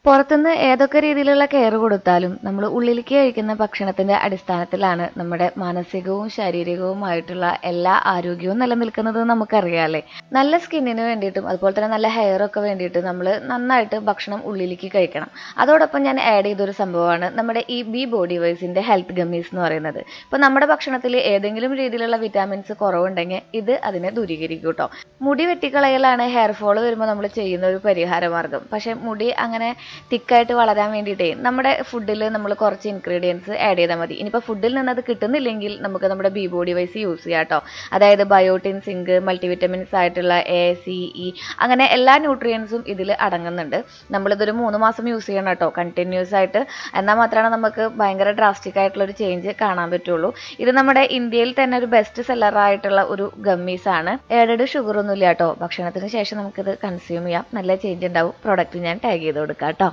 പുറത്തുനിന്ന് ഏതൊക്കെ രീതിയിലുള്ള കെയർ കൊടുത്താലും നമ്മൾ ഉള്ളിലേക്ക് കഴിക്കുന്ന ഭക്ഷണത്തിന്റെ അടിസ്ഥാനത്തിലാണ് നമ്മുടെ മാനസികവും ശാരീരികവുമായിട്ടുള്ള എല്ലാ ആരോഗ്യവും നിലനിൽക്കുന്നത് നമുക്കറിയാലേ. നല്ല സ്കിന്നിന് വേണ്ടിയിട്ടും അതുപോലെ തന്നെ നല്ല ഹെയർ ഒക്കെ വേണ്ടിയിട്ട് നമ്മൾ നന്നായിട്ട് ഭക്ഷണം ഉള്ളിലേക്ക് കഴിക്കണം. അതോടൊപ്പം ഞാൻ ആഡ് ചെയ്തൊരു സംഭവമാണ് നമ്മുടെ ഈ ബി ബോഡി വൈസിന്റെ ഹെൽത്ത് ഗമ്മീസ് എന്ന് പറയുന്നത്. ഇപ്പൊ നമ്മുടെ ഭക്ഷണത്തിൽ ഏതെങ്കിലും രീതിയിലുള്ള വിറ്റാമിൻസ് കുറവുണ്ടെങ്കിൽ ഇത് അതിനെ ദൂരീകരിക്കും കേട്ടോ. മുടി വെട്ടിക്കളയലാണ് ഹെയർ ഫോൾ വരുമ്പോൾ നമ്മൾ ചെയ്യുന്ന ഒരു പരിഹാര മാർഗം. പക്ഷെ മുടി അങ്ങനെ തിക്കായിട്ട് വളരാൻ വേണ്ടിയിട്ടേ നമ്മുടെ ഫുഡിൽ നമ്മൾ കുറച്ച് ഇൻഗ്രീഡിയൻസ് ആഡ് ചെയ്താൽ മതി. ഇനിയിപ്പോൾ ഫുഡിൽ നിന്ന് അത് കിട്ടുന്നില്ലെങ്കിൽ നമുക്ക് നമ്മുടെ ബി ബോഡി വൈസ് യൂസ് ചെയ്യാം കേട്ടോ. അതായത് ബയോട്ടിൻ, സിങ്ക്, മൾട്ടിവിറ്റമിൻസ് ആയിട്ടുള്ള എ, സി, ഇ അങ്ങനെ എല്ലാ ന്യൂട്രിയൻസും ഇതിൽ അടങ്ങുന്നുണ്ട്. നമ്മളിതൊരു 3 മാസം യൂസ് ചെയ്യണം കേട്ടോ, കണ്ടിന്യൂസ് ആയിട്ട്. എന്നാൽ മാത്രമാണ് നമുക്ക് ഭയങ്കര ഡ്രാസ്റ്റിക് ആയിട്ടുള്ള ഒരു ചേഞ്ച് കാണാൻ പറ്റുള്ളൂ. ഇത് നമ്മുടെ ഇന്ത്യയിൽ തന്നെ ഒരു ബെസ്റ്റ് സെല്ലർ ആയിട്ടുള്ള ഒരു ഗമ്മീസ് ആണ്. ആഡഡ് ഷുഗർ ഒന്നും ഇല്ല കേട്ടോ. ഭക്ഷണത്തിന് ശേഷം നമുക്കിത് കൺസ്യൂം ചെയ്യാം. നല്ല ചേഞ്ച് ഉണ്ടാവും. പ്രോഡക്റ്റ് ഞാൻ ടാഗ് ചെയ്ത് കൊടുക്കാം കേട്ടോ.